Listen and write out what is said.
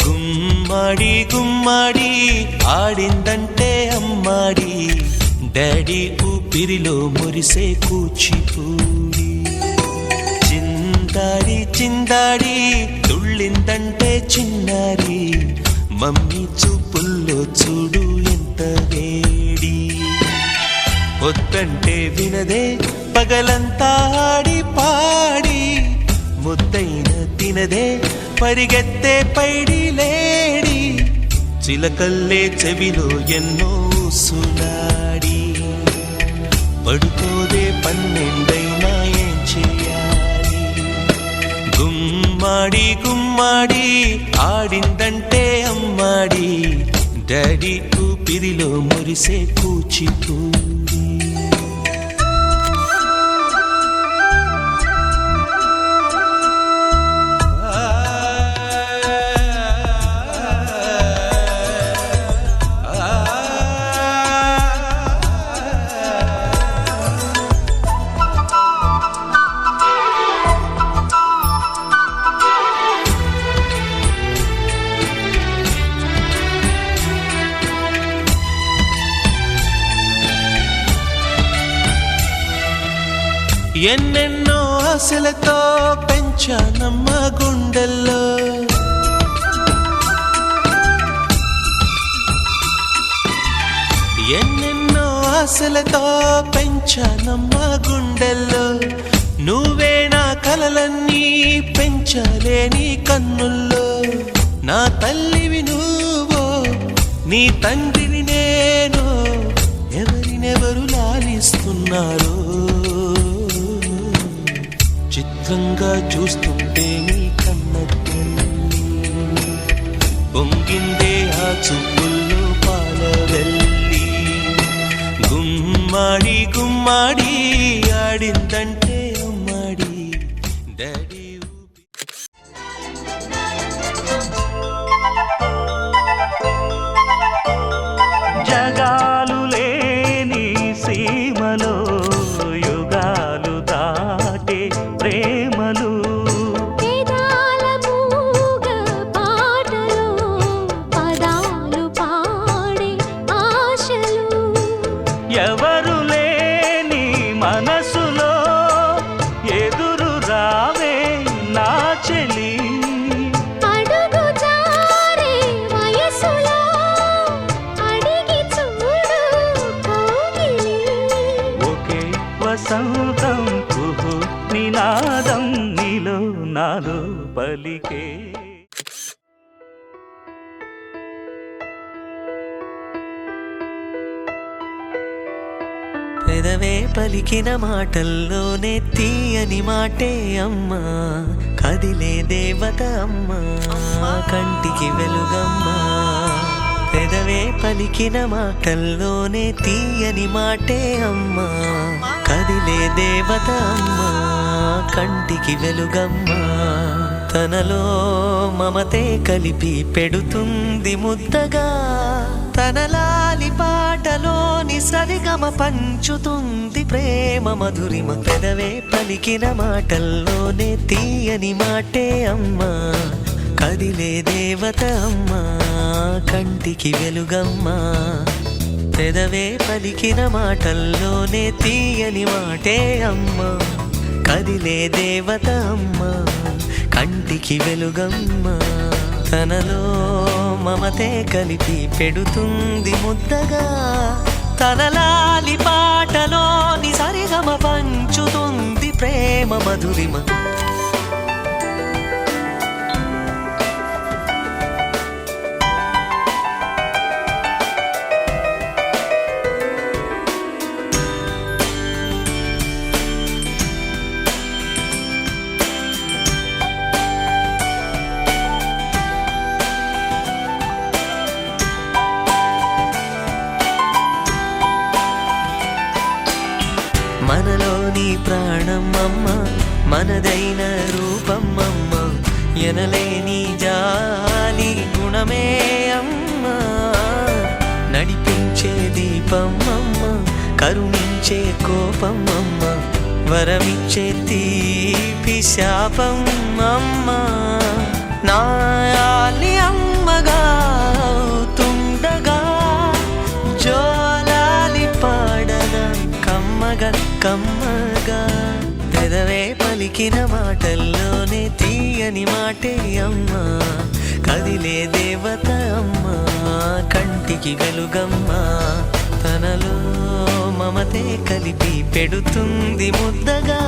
గుమ్మడి గుమ్మడి ఆడిందంటే అమ్మాడి, daddy ఊపిరిలో మురిసే కూచిపూడి. చిందాడి చిందాడి తుళ్ళిందంటే చిన్నారి, మమ్మీ చూపుల్లో చూడు ఎంత వేడి. వద్దంటే వినదే పగలంతా ఆడి పాడి, ముద్దైన తినదే పరిగెత్తే పైడి లేడి. చిలకల్లే చెవిలో ఎన్నో సులాడి, పడుకోదే పన్నెండైనా ఏం చేయాలి. గుమ్మాడి గుమ్మాడి ఆడిందంటే అమ్మాడి, డాడీ ఊపిరిలో మురిసే కూచిపూడి. ఎన్నెన్నో ఆశలతో పెంచానమ్మ గుండెల్లో, ఎన్నెన్నో ఆశలతో పెంచానమ్మ గుండెల్లో. నువ్వే నా కలలన్నీ పెంచాలే నీ కన్నుల్లో. నా తల్లివి నువ్వో, నీ తండ్రిని నేను, ఎవరినెవరు లాలిస్తున్నారో. చిత్రంగా చూస్తుంటే నీ కన్నట్టు పొంగిందే ఆ చూపుల్లో పాలవెల్లి. గుమ్మాడి గుమ్మాడి ఆడిందంటే అమ్మాడి, డాడీ జగాలు లేని సీమలో యుగాలు దాటే ప్రేమలు, వేదాల మూగ పాటలో పదాలు పాడే ఆశలు. ఎవరు లేని మనసులో ఎదురు రావే నా చెలి. అడుగు జారే వయసులో అడిగి చూడు కౌగిలి. ఒకే వసంతం కుహు నినాదం నీలో నాలో పలికే. పెదవే పలికిన మాటల్లోనే తీయని మాటే అమ్మా, కదిలే దేవత అమ్మా, కంటికి వెలుగమ్మా. పెదవే పలికిన మాటల్లోనే తీయని మాటే అమ్మా, కదిలే దేవత అమ్మా, కంటికి వెలుగమ్మా. తనలో మమతే కలిపి పెడుతుంది ముద్దగా, తన లాలి పాటలోని సరిగమ పంచుతుంది ప్రేమ మధురిమ. పెదవే పలికిన మాటల్లోనే తీయని మాటే అమ్మా, కదిలే దేవత అమ్మా, కంటికి వెలుగమ్మా. పెదవే పలికిన మాటల్లోనే తీయని మాటే అమ్మా, కదిలే దేవత అమ్మా, కంటికి వెలుగమ్మా. తనలో మమతే కలిపి పెడుతుంది ముద్దగా, తన లాలి పాటలోని సరిగమ పంచుతుంది ప్రేమ మధురిమ. మనలోని ప్రాణం అమ్మ, మనదైన రూపం అమ్మ, ఎనలేని జాలి గుణమే అమ్మ. నడిపించే దీపం అమ్మ, కరుణించే కోపం అమ్మ, వరమిచ్చే తీపి శాపం అమ్మ. నాయాలి అమ్మ కమ్మగా పెదవే పలికిన మాటల్లోనే తీయని మాటే అమ్మా కదిలే దేవత అమ్మా కంటికి వెలుగమ్మా తనలో మమతే కలిపి పెడుతుంది ముద్దగా